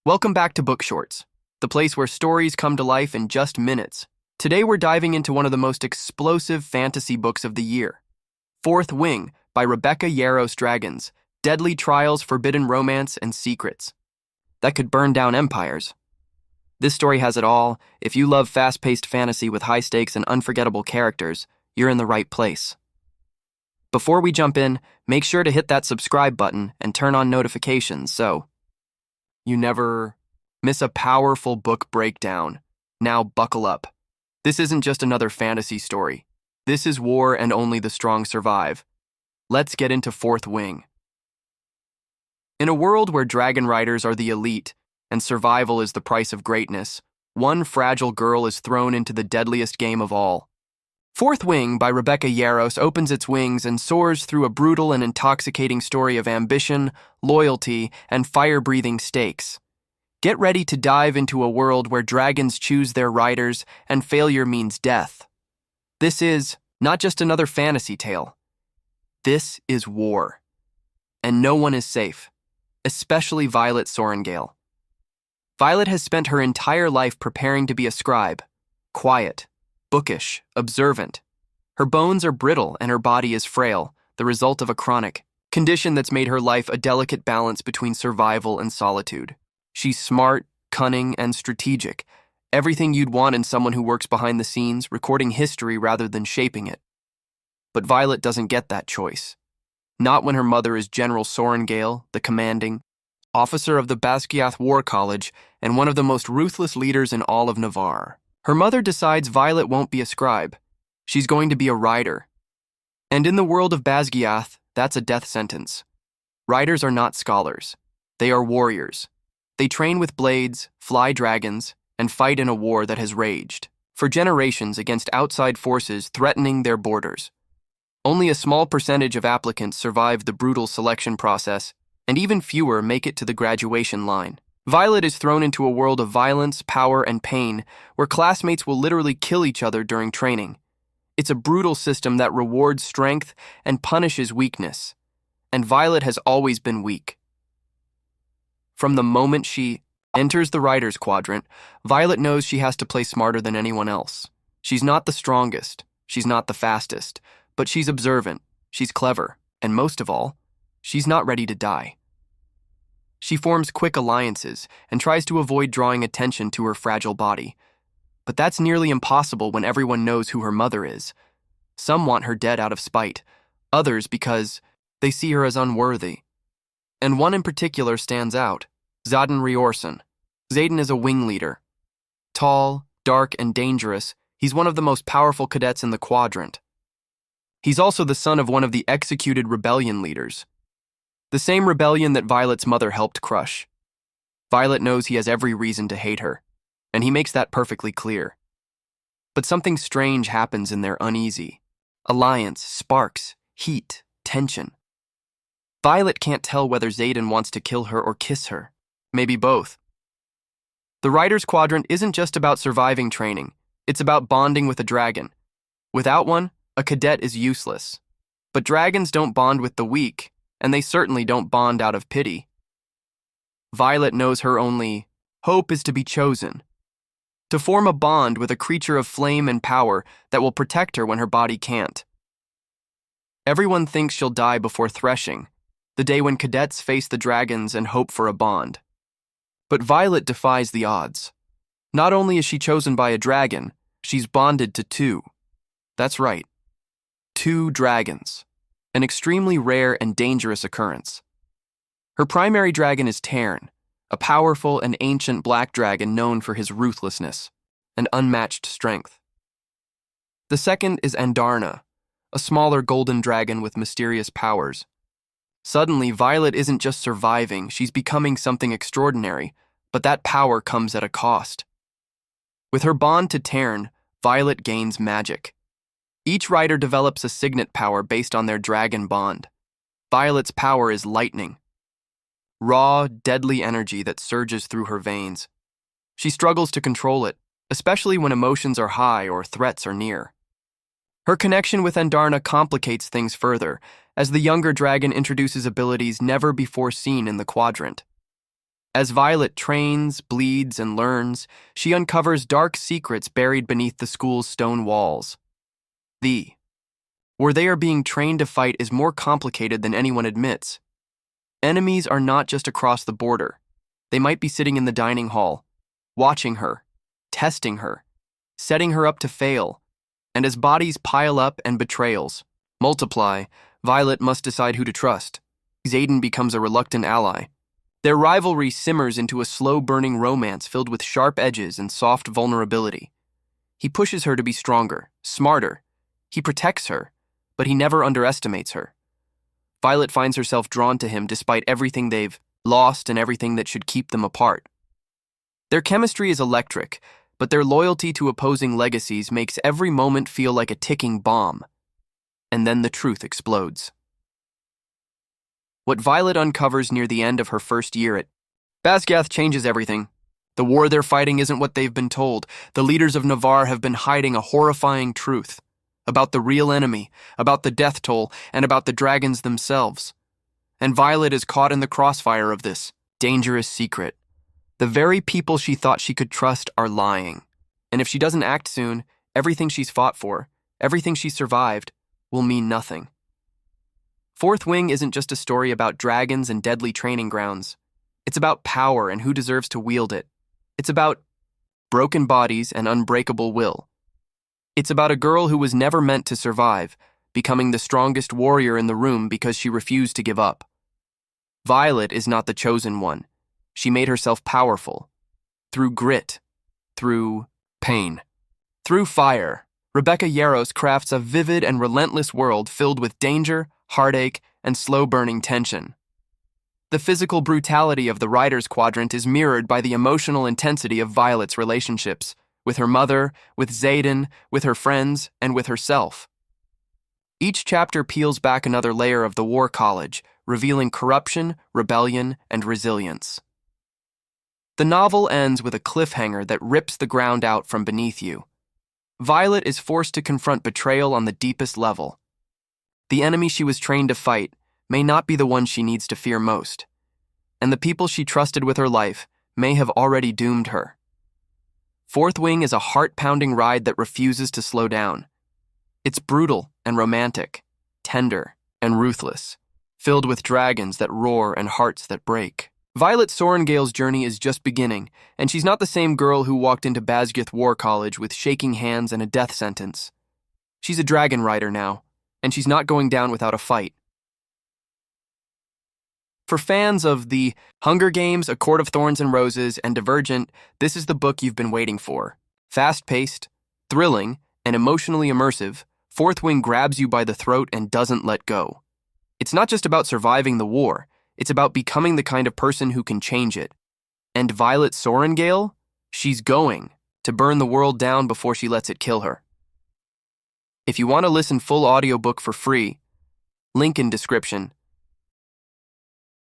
Welcome back to BookShortz, the place where stories come to life in just minutes. Today we're diving into one of the most explosive fantasy books of the year, Fourth Wing by Rebecca Yarros. Dragons, deadly trials, forbidden romance, and secrets that could burn down empires. This story has it all. If you love fast-paced fantasy with high stakes and unforgettable characters, you're in the right place. Before we jump in, make sure to hit that subscribe button and turn on notifications so you never miss a powerful book breakdown. Now buckle up. This isn't just another fantasy story. This is war and only the strong survive. Let's get into Fourth Wing. In a world where dragon riders are the elite and survival is the price of greatness, one fragile girl is thrown into the deadliest game of all. Fourth Wing by Rebecca Yarros opens its wings and soars through a brutal and intoxicating story of ambition, loyalty, and fire-breathing stakes. Get ready to dive into a world where dragons choose their riders and failure means death. This is not just another fantasy tale. This is war. And no one is safe, especially Violet Sorrengail. Violet has spent her entire life preparing to be a scribe, quiet, bookish, observant. Her bones are brittle and her body is frail, the result of a chronic condition that's made her life a delicate balance between survival and solitude. She's smart, cunning, and strategic, everything you'd want in someone who works behind the scenes, recording history rather than shaping it. But Violet doesn't get that choice. Not when her mother is General Sorrengail, the commanding officer of the Basgiath War College and one of the most ruthless leaders in all of Navarre. Her mother decides Violet won't be a scribe. She's going to be a rider. And in the world of Basgiath, that's a death sentence. Riders are not scholars. They are warriors. They train with blades, fly dragons, and fight in a war that has raged for generations against outside forces threatening their borders. Only a small percentage of applicants survive the brutal selection process, and even fewer make it to the graduation line. Violet is thrown into a world of violence, power, and pain, where classmates will literally kill each other during training. It's a brutal system that rewards strength and punishes weakness. And Violet has always been weak. From the moment she enters the Riders Quadrant, Violet knows she has to play smarter than anyone else. She's not the strongest, she's not the fastest, but she's observant, she's clever, and most of all, she's not ready to die. She forms quick alliances and tries to avoid drawing attention to her fragile body. But that's nearly impossible when everyone knows who her mother is. Some want her dead out of spite, others because they see her as unworthy. And one in particular stands out, Zayden Riorson. Zayden is a wing leader. Tall, dark, and dangerous, he's one of the most powerful cadets in the quadrant. He's also the son of one of the executed rebellion leaders. The same rebellion that Violet's mother helped crush. Violet knows he has every reason to hate her, and he makes that perfectly clear. But something strange happens in their uneasy alliance, sparks, heat, tension. Violet can't tell whether Zayden wants to kill her or kiss her, maybe both. The Riders Quadrant isn't just about surviving training, it's about bonding with a dragon. Without one, a cadet is useless. But dragons don't bond with the weak, and they certainly don't bond out of pity. Violet knows her only hope is to be chosen, to form a bond with a creature of flame and power that will protect her when her body can't. Everyone thinks she'll die before threshing, the day when cadets face the dragons and hope for a bond. But Violet defies the odds. Not only is she chosen by a dragon, she's bonded to two. That's right, 2 dragons. An extremely rare and dangerous occurrence. Her primary dragon is Tern, a powerful and ancient black dragon known for his ruthlessness and unmatched strength. The second is Andarna, a smaller golden dragon with mysterious powers. Suddenly, Violet isn't just surviving, she's becoming something extraordinary, but that power comes at a cost. With her bond to Tern, Violet gains magic. Each rider develops a signet power based on their dragon bond. Violet's power is lightning. Raw, deadly energy that surges through her veins. She struggles to control it, especially when emotions are high or threats are near. Her connection with Andarna complicates things further, as the younger dragon introduces abilities never before seen in the quadrant. As Violet trains, bleeds, and learns, she uncovers dark secrets buried beneath the school's stone walls. Where they are being trained to fight is more complicated than anyone admits. Enemies are not just across the border. They might be sitting in the dining hall, watching her, testing her, setting her up to fail. And as bodies pile up and betrayals multiply, Violet must decide who to trust. Xaden becomes a reluctant ally. Their rivalry simmers into a slow-burning romance filled with sharp edges and soft vulnerability. He pushes her to be stronger, smarter. He protects her, but he never underestimates her. Violet finds herself drawn to him despite everything they've lost and everything that should keep them apart. Their chemistry is electric, but their loyalty to opposing legacies makes every moment feel like a ticking bomb. And then the truth explodes. What Violet uncovers near the end of her first year at Basgiath changes everything. The war they're fighting isn't what they've been told. The leaders of Navarre have been hiding a horrifying truth about the real enemy, about the death toll, and about the dragons themselves. And Violet is caught in the crossfire of this dangerous secret. The very people she thought she could trust are lying. And if she doesn't act soon, everything she's fought for, everything she survived, will mean nothing. Fourth Wing isn't just a story about dragons and deadly training grounds. It's about power and who deserves to wield it. It's about broken bodies and unbreakable will. It's about a girl who was never meant to survive, becoming the strongest warrior in the room because she refused to give up. Violet is not the chosen one. She made herself powerful. Through grit. Through pain. Through fire. Rebecca Yarros crafts a vivid and relentless world filled with danger, heartache, and slow-burning tension. The physical brutality of the Riders Quadrant is mirrored by the emotional intensity of Violet's relationships, with her mother, with Xaden, with her friends, and with herself. Each chapter peels back another layer of the War College, revealing corruption, rebellion, and resilience. The novel ends with a cliffhanger that rips the ground out from beneath you. Violet is forced to confront betrayal on the deepest level. The enemy she was trained to fight may not be the one she needs to fear most, and the people she trusted with her life may have already doomed her. Fourth Wing is a heart-pounding ride that refuses to slow down. It's brutal and romantic, tender and ruthless, filled with dragons that roar and hearts that break. Violet Sorrengail's journey is just beginning, and she's not the same girl who walked into Basgiath War College with shaking hands and a death sentence. She's a dragon rider now, and she's not going down without a fight. For fans of The Hunger Games, A Court of Thorns and Roses, and Divergent, this is the book you've been waiting for. Fast-paced, thrilling, and emotionally immersive, Fourth Wing grabs you by the throat and doesn't let go. It's not just about surviving the war, it's about becoming the kind of person who can change it. And Violet Sorrengail? She's going to burn the world down before she lets it kill her. If you want to listen full audiobook for free, link in description.